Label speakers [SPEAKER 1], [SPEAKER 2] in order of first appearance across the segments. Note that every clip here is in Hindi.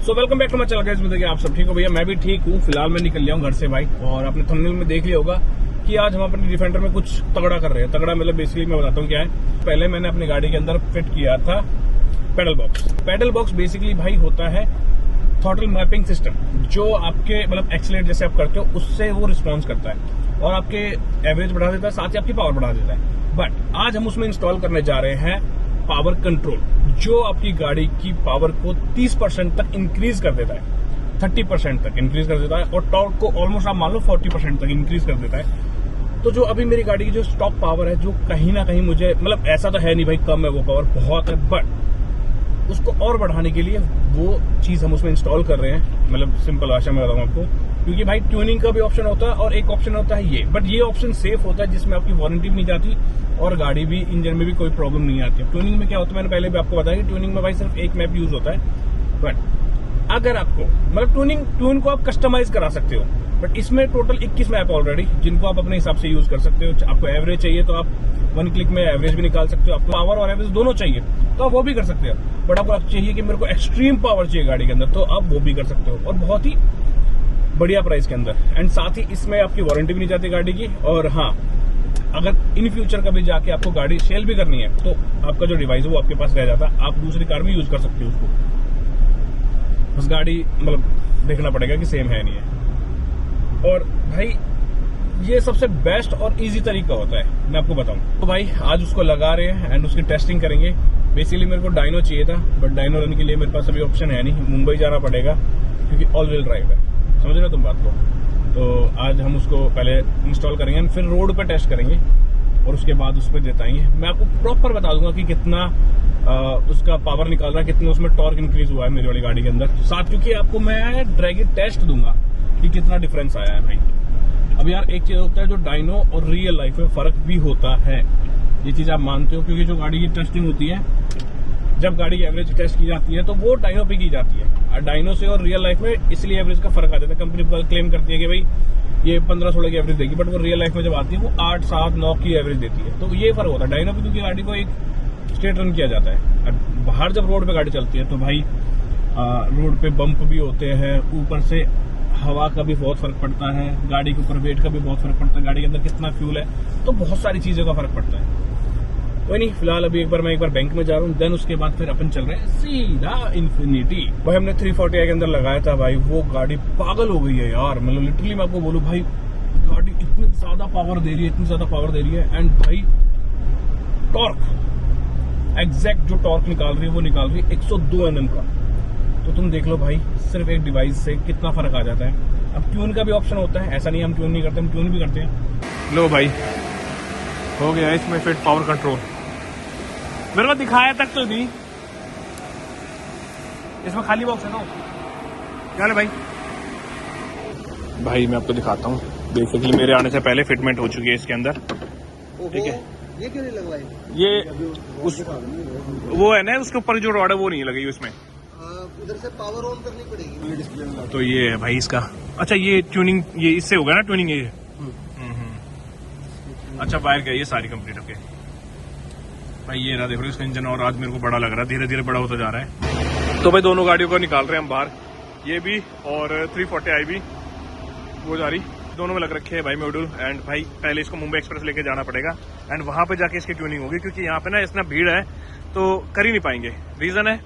[SPEAKER 1] So welcome back to my channel guys. देखिए आप सब ठीक हो भैया, मैं भी ठीक हूँ। फिलहाल मैं निकल लिया हूँ घर से भाई, और आपने थंबनेल में देख लिया होगा कि आज हम अपनी डिफेंडर में कुछ तगड़ा कर रहे हैं। तगड़ा मतलब बेसिकली मैं बताता हूँ क्या है। पहले मैंने अपनी गाड़ी के अंदर फिट किया था pedal box. Pedal box basically भाई होता है थ्रॉटल मैपिंग सिस्टम, जो आपके मतलब एक्सीलरेट जैसे आप करते हो उससे वो रिस्पॉन्स करता है और आपके एवरेज बढ़ा देता है, साथ ही आपकी पावर बढ़ा देता है। बट आज हम उसमें इंस्टॉल करने जा रहे हैं पावर कंट्रोल, जो आपकी गाड़ी की पावर को 30% तक इंक्रीज कर देता है, 30% तक इंक्रीज कर देता है, और टॉर्क को ऑलमोस्ट आप मान लो 40% तक इंक्रीज कर देता है। तो जो अभी मेरी गाड़ी की जो स्टॉक पावर है, जो कहीं ना कहीं मुझे मतलब ऐसा तो है नहीं भाई कम है, वो पावर बहुत है, बट उसको और बढ़ाने के लिए वो चीज हम उसमें इंस्टॉल कर रहे हैं। मतलब सिंपल भाषा में बताऊं आपको, क्योंकि भाई ट्यूनिंग का भी ऑप्शन होता है और एक ऑप्शन होता है ये, बट ये ऑप्शन सेफ होता है जिसमें आपकी वारंटी भी नहीं जाती और गाड़ी भी इंजन में भी कोई प्रॉब्लम नहीं आती है। ट्यूनिंग में क्या होता है, मैंने पहले भी आपको बताया कि ट्यूनिंग में भाई सिर्फ एक मैप यूज होता है। बट अगर आपको मतलब ट्यून को आप कस्टमाइज करा सकते हो, बट इसमें टोटल 21 मैप ऑलरेडी, जिनको आप अपने हिसाब से यूज कर सकते हो। आपको एवरेज चाहिए तो आप 1 क्लिक में एवरेज भी निकाल सकते हो, आपको पावर और एवरेज दोनों चाहिए तो आप वो भी कर सकते हो। बट आपको चाहिए कि मेरे को एक्सट्रीम पावर चाहिए गाड़ी के अंदर, तो आप वो भी कर सकते हो, और बहुत ही बढ़िया प्राइस के अंदर। एंड साथ ही इसमें आपकी वारंटी भी नहीं जाती गाड़ी की। और हाँ, अगर इन फ्यूचर कभी जाके आपको गाड़ी सेल भी करनी है तो आपका जो डिवाइस है वो आपके पास रह जाता है, आप दूसरी कार में यूज कर सकते हो उसको। बस गाड़ी मतलब देखना पड़ेगा कि सेम है नहीं है। और भाई ये सबसे बेस्ट और इजी तरीका होता है, मैं आपको बताऊं। तो भाई आज उसको लगा रहे हैं एंड उसकी टेस्टिंग करेंगे। बेसिकली मेरे को डायनो चाहिए था, बट डायनो रन के लिए मेरे पास अभी ऑप्शन है नहीं, मुंबई जाना पड़ेगा क्योंकि ऑल व्हील ड्राइव है। समझ रहे हो तुम बात को? तो आज हम उसको पहले इंस्टॉल करेंगे, फिर रोड पे टेस्ट करेंगे और उसके बाद उस पर देताएंगे। मैं आपको प्रॉपर बता दूंगा कि कितना उसका पावर निकाल रहा है, कितना उसमें टॉर्क इंक्रीज हुआ है मेरी वाली गाड़ी के अंदर साथ, क्योंकि आपको मैं ड्रैग टेस्ट दूंगा कि कितना डिफरेंस आया है भाई। अब यार एक चीज होता है जो डायनो और रियल लाइफ में फर्क भी होता है, ये चीज आप मानते हो, क्योंकि जो गाड़ी की टेस्टिंग होती है, जब गाड़ी की एवरेज टेस्ट की जाती है तो वो डायनो पे की जाती है। डायनो से और रियल लाइफ में इसलिए एवरेज का फर्क आ जाता है। कंपनी क्लेम करती है कि भाई ये 15-16 की एवरेज देगी, बट वो रियल लाइफ में जब आती है वो 8, 7, 9 की एवरेज देती है। तो ये फर्क होता है डायनो पे, क्योंकि गाड़ी को एक स्ट्रेट रन किया जाता है। बाहर जब रोड पे गाड़ी चलती है तो भाई रोड पे बम्प भी होते हैं, ऊपर से हवा का भी बहुत फर्क पड़ता है, गाड़ी के ऊपर वेट का भी बहुत फर्क पड़ता है, गाड़ी के अंदर कितना फ्यूल है, तो बहुत सारी चीजों का फर्क पड़ता है। कोई नहीं, फिलहाल अभी मैं एक बार बैंक में जा रहा हूँ, देन उसके बाद फिर अपन चल रहे हैं सीधा इन्फिनिटी। भाई हमने 340i के अंदर लगाया था भाई, वो गाड़ी पागल हो गई है यार। मतलब लिटरली मैं आपको बोलूं भाई, गाड़ी इतनी ज्यादा पावर दे रही है, इतनी ज्यादा पावर दे रही है। एंड भाई टॉर्क, एग्जैक्ट जो टॉर्क निकाल रही है वो निकाल रही है 102 mm का। तो तुम देख लो भाई, सिर्फ एक डिवाइस से कितना फर्क आ जाता है। अब ट्यून का भी ऑप्शन होता है, ऐसा नहीं हम ट्यून नहीं करते, हम ट्यून भी करते हैं। लो भाई हो गया इसमें फिट पावर कंट्रोल, मेरे को दिखाया तक तो नहीं, इसमें खाली बॉक्स है ना क्या है भाई। भाई मैं आपको दिखाता हूँ, बेसिकली मेरे आने से पहले फिटमेंट हो चुकी है इसके अंदर, ठीक है।
[SPEAKER 2] ये क्यों नहीं लगवाई?
[SPEAKER 1] ये उस वो है ना, उसके ऊपर जो रॉड है वो नहीं लगी उसमें,
[SPEAKER 2] उधर से पावर ऑन करनी पड़ेगी।
[SPEAKER 1] तो ये है भाई इसका। अच्छा ये ट्यूनिंग, ये इससे होगा ना ट्यूनिंग ये? अच्छा वायर क्या, ये सारी कंप्लीट होके भाई। ये ना देखो इसका इंजन, और आज मेरे को बड़ा लग रहा है, धीरे धीरे बड़ा होता जा रहा है। तो भाई दोनों गाड़ियों को निकाल रहे हैं हम बाहर, ये भी और 340i भी वो जा रही, दोनों में लग रखे हैं भाई मॉड्यूल। एंड भाई पहले इसको मुंबई एक्सप्रेस लेके जाना पड़ेगा एंड वहां पे जाके इसकी ट्यूनिंग होगी, क्योंकि यहाँ पे ना इतना भीड़ है तो कर ही नहीं पाएंगे। रीजन है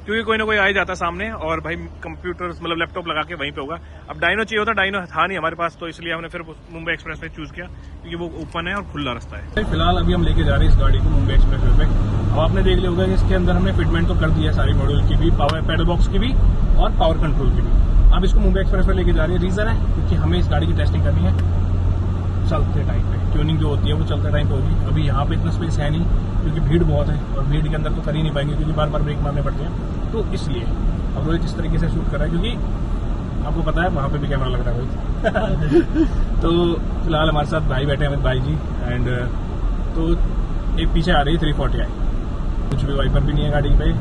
[SPEAKER 1] क्योंकि कोई ना कोई आ ही जाता सामने, और भाई कंप्यूटर मतलब लैपटॉप लगा के वहीं पे होगा। अब डायनो चाहिए होता, डायनो था नहीं हमारे पास, तो इसलिए हमने फिर मुंबई एक्सप्रेस पे चूज किया, क्योंकि वो ओपन है और खुला रास्ता है। फिलहाल अभी हम लेके जा रहे हैं इस गाड़ी को मुंबई एक्सप्रेस पे। अब आपने देख लिया होगा कि इसके अंदर हमने फिटमेंट तो कर दिया है सारी मॉड्यूल की भी, पावर पेडल बॉक्स की भी और पावर कंट्रोल की भी। अब इसको मुंबई एक्सप्रेस पे लेके जा रही है। रीजन है क्योंकि हमें इस गाड़ी की टेस्टिंग करनी है चलते टाइम पे, ट्यूनिंग जो होती है वो चलते टाइम पे होगी। अभी यहाँ पे इतना स्पेस है नहीं, क्योंकि भीड़ बहुत है, और भीड़ के अंदर तो कर ही नहीं पाएंगे क्योंकि बार बार ब्रेक मारने पड़ते हैं, तो इसलिए अब रोहित इस तरीके से शूट कर रहा है, क्योंकि आपको पता है वहाँ पे भी कैमरा लग रहा है भाई। तो फिलहाल हमारे साथ भाई बैठे हैं, अमित भाई जी, एंड तो एक पीछे आ रही है 340i। कुछ भी वाइपर भी नहीं है गाड़ी पे,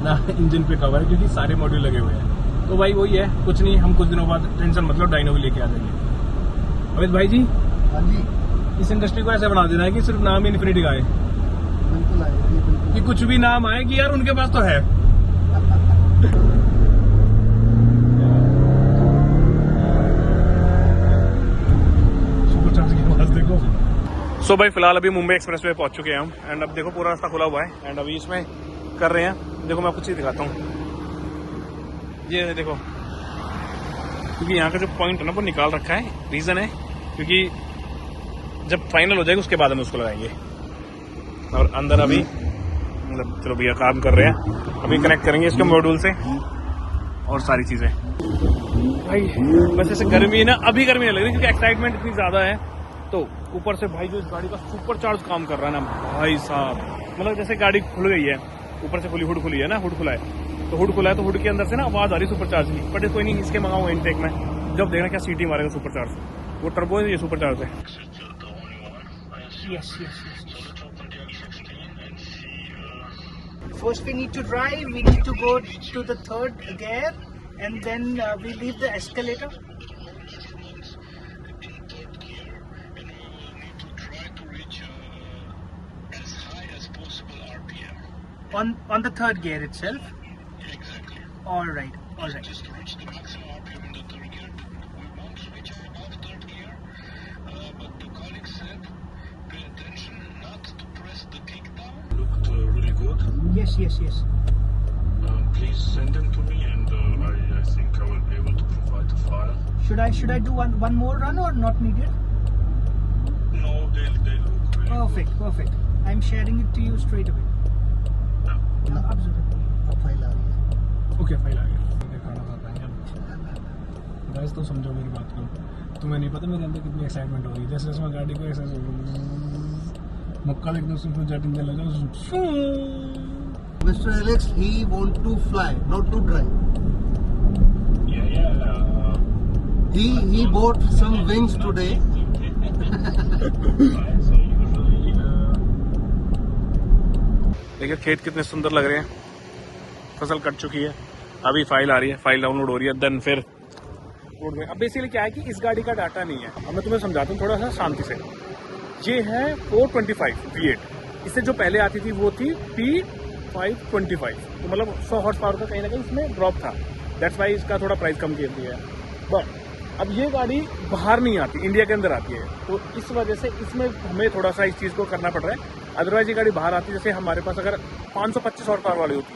[SPEAKER 1] ना इंजन पे कवर है, क्योंकि सारे मॉड्यूल लगे हुए हैं। तो भाई वही है, कुछ नहीं, हम कुछ दिनों बाद टेंशन मतलब डायनो भी लेके आ जाएंगे। अमित भाई जी,
[SPEAKER 2] हाँ जी,
[SPEAKER 1] इस इंडस्ट्री को ऐसे बना देना है कि सिर्फ नाम ही इन्फिनिटी का है,
[SPEAKER 2] बिल्कुल आएगा,
[SPEAKER 1] कि कुछ भी नाम आए कि यार उनके पास तो है। सो भाई फिलहाल अभी मुंबई एक्सप्रेस वे पहुंच चुके हैं हम एंड अब देखो पूरा रास्ता खुला हुआ है एंड अभी इसमें कर रहे हैं। देखो मैं आपको चीज़ दिखाता हूँ, ये देखो, क्योंकि यहाँ का जो पॉइंट है ना वो निकाल रखा है। रीज़न है क्योंकि जब फाइनल हो जाएगा उसके बाद हम उसको लगाएंगे। और अंदर अभी मतलब चलो भैया काम कर रहे हैं, अभी कनेक्ट करेंगे इसके मॉड्यूल से और सारी चीज़ें। भाई बस ऐसे गर्मी है ना, अभी गर्मी नहीं लग रही क्योंकि एक्साइटमेंट इतनी ज़्यादा है। तो ऊपर से भाई जो इस गाड़ी का सुपर चार्ज काम कर रहा है ना भाई साहब, मतलब जैसे गाड़ी खुल गई है, ऊपर से खुली हुड खुली है ना, हुड खुला है तो हुड खुला है तो हुड के अंदर से ना आवाज़ आ रही सुपर चार्ज की। बट कोई नहीं, इसके मंगाऊंगा इनटेक में, जब देखना क्या सीटी मारेगा सुपर चार्ज। वो टर्बो है, ये सुपर चार्ज है।
[SPEAKER 3] Yes. First we need to drive, we need to go to the third gear and then we leave the escalator. On the third gear itself?
[SPEAKER 4] Exactly.
[SPEAKER 3] All right.
[SPEAKER 4] Just to reach the maximum RPM in the third gear. We want to reach above third gear, but the colleague said, pay attention not to press the kick down. Looked really good.
[SPEAKER 3] Yes.
[SPEAKER 4] Please send them to me and I think I will be able to provide the file.
[SPEAKER 3] Should I do one more run or not needed?
[SPEAKER 4] No, they look really
[SPEAKER 3] Perfect. I'm sharing it to you straight away. Absolutely.
[SPEAKER 2] अब फाइल आ रही है।
[SPEAKER 1] ओके फाइल आ गया, दिखाना था भाई। गाइस तो समझो मेरी बात को, तुम्हें नहीं पता मेरे अंदर कितनी एक्साइटमेंट हो रही है। जैसे जैसे मैं गाड़ी को ऐसे मक्का देखना उसमें जेट इंजन लगा।
[SPEAKER 2] Mr. Alex, he want to fly, not to drive.
[SPEAKER 4] Yeah.
[SPEAKER 2] He bought some wings today.
[SPEAKER 4] So usually
[SPEAKER 1] देखिए खेत कितने सुंदर लग रहे हैं, फसल कट चुकी है, अभी फाइल आ रही है, फाइल डाउनलोड हो रही है, देन फिर रोड में। अब बेसिकली क्या है कि इस गाड़ी का डाटा नहीं है। अब मैं तुम्हें समझाता हूँ थोड़ा सा शांति से। ये है 425 V8, इससे जो पहले आती थी वो थी P525, तो मतलब 100 हॉर्स पावर का कहीं ना कहीं इसमें ड्रॉप था। दैट्स वाई इसका थोड़ा प्राइस कम किया दिया है। बट अब ये गाड़ी बाहर नहीं आती, इंडिया के अंदर आती है, तो इस वजह से इसमें हमें थोड़ा सा इस चीज़ को करना पड़ रहा है। अदरवाइज ये गाड़ी बाहर आती, जैसे हमारे पास अगर 525 हॉर्स पावर वाली होती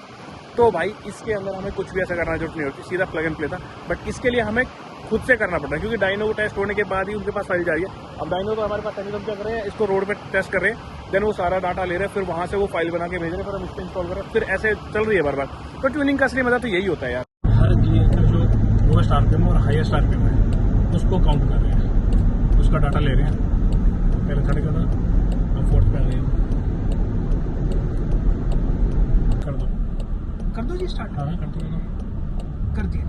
[SPEAKER 1] तो भाई इसके अंदर हमें कुछ भी ऐसा करना जरूरत नहीं होती, सीधा प्लग एंड प्ले था। बट इसके लिए हमें खुद से करना पड़ रहा है क्योंकि डायनो को टेस्ट होने के बाद ही उनके पास फाइल जा रही है। अब डायनो तो हमारे पास टेक्निकल क्या कर रहे हैं, इसको रोड पे टेस्ट कर रहे हैं, देन वो सारा डाटा ले रहे हैं, फिर वहाँ से वो फाइल बना के भेज रहे हैं, फिर हम इसको इंस्टॉल कर रहे हैं, फिर ऐसे चल रही है बार बार। तो ट्यूनिंग का असली मजा तो यही होता है यार। हर गियर का जो लोएस्ट आरपीएम और हाईएस्ट आरपीएम है उसको काउंट कर रहे हैं, उसका डाटा ले रहे हैं। पहले थर्ड का था, अब फोर्थ पे आ गए हैं।
[SPEAKER 3] कर दो जी स्टार्ट।
[SPEAKER 1] हाँ कर दो,
[SPEAKER 3] कर दिया।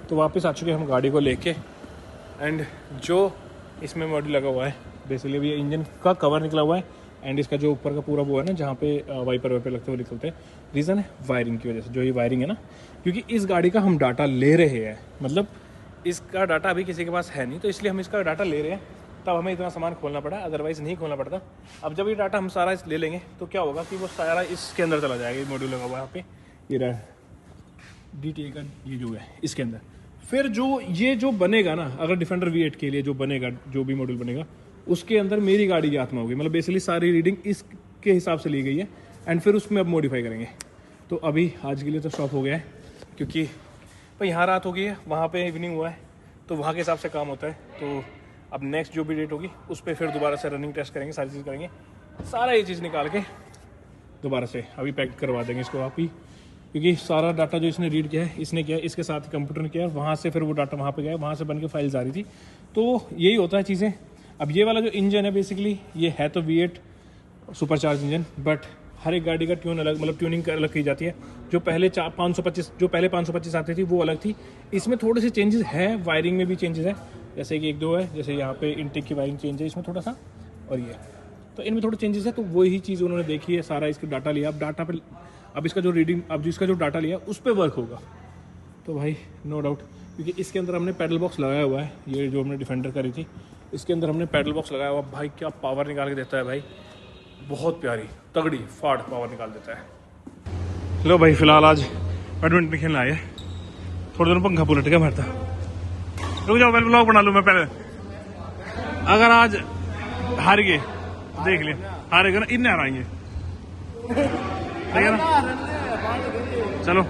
[SPEAKER 1] तो वापस आ चुके हैं हम गाड़ी को लेके एंड जो इसमें मॉड्यूल लगा हुआ है बेसिकली अभी इंजन का कवर निकला हुआ है एंड इसका जो ऊपर का पूरा वो है ना जहाँ पे वाइपर लगते हुए निकलते हैं। रीज़न है वायरिंग की वजह से, जो ये वायरिंग है ना, क्योंकि इस गाड़ी का हम डाटा ले रहे हैं, मतलब इसका डाटा अभी किसी के पास है नहीं, तो इसलिए हम इसका डाटा ले रहे हैं, तब हमें इतना सामान खोलना पड़ा, अदरवाइज़ नहीं खोलना पड़ता। अब जब ये डाटा हम सारा ले लेंगे तो क्या होगा कि वो सारा इसके अंदर चला जाएगा। ये मॉड्यूल लगा हुआ है यहाँ पे, ये रहा DTA का ये जो है इसके अंदर। फिर जो बनेगा ना, अगर डिफेंडर V8 के लिए जो बनेगा, जो भी मॉड्यूल बनेगा उसके अंदर मेरी गाड़ी की आत्मा होगी, मतलब बेसिकली सारी रीडिंग इसके हिसाब से ली गई है एंड फिर उसमें अब मॉडिफाई करेंगे। तो अभी आज के लिए तो स्टॉप हो गया है क्योंकि भाई यहाँ रात हो गई है, वहाँ पे इवनिंग हुआ है, तो वहाँ के हिसाब से काम होता है। तो अब नेक्स्ट जो भी डेट होगी उस पर फिर दोबारा से रनिंग टेस्ट करेंगे, सारी चीज़ करेंगे, सारा ये चीज़ निकाल के दोबारा से अभी पैक करवा देंगे इसको आप ही, क्योंकि सारा डाटा जो इसने रीड किया है, इसने किया है, इसके साथ ही कंप्यूटर ने किया है, वहाँ से फिर वो डाटा वहाँ पे गया, वहाँ से बन के फाइल्स आ रही थी। तो यही होता है चीज़ें। अब ये वाला जो इंजन है बेसिकली ये है तो V8 super charge engine, but हर एक गाड़ी का ट्यून अलग, मतलब ट्यूनिंग अलग की जाती है। जो पहले 525 आती थी वो अलग थी, इसमें थोड़े से चेंजेस है, वायरिंग में भी चेंजेस है, जैसे कि एक दो है, जैसे यहाँ पे इनटेक की वायरिंग चेंज है इसमें थोड़ा सा, और ये तो इनमें थोड़े चेंजेस है, तो वही चीज़ उन्होंने देखी है, सारा इसका डाटा लिया। अब डाटा पे अब इसका जो रीडिंग, अब जिसका जो डाटा लिया उस पर वर्क होगा। तो भाई नो डाउट, क्योंकि इसके अंदर हमने पैडल बॉक्स लगाया हुआ है, ये जो हमने डिफेंडर करी थी इसके अंदर हमने पैडल बॉक्स लगाया हुआ। भाई क्या पावर निकाल के देता है भाई, बहुत प्यारी तगड़ी फाड़ पावर निकाल देता है। लो भाई फिलहाल आज बैडमिंटन खेलने आए, थोड़ी देर पंखा पुलट गया मारता। रुक जाओ, पहले ब्लॉग बना लूँ मैं पहले। अगर आज हार गए देख लिया, हारेगा ना, इन्हें हराएंगे, ठीक है ना। चलो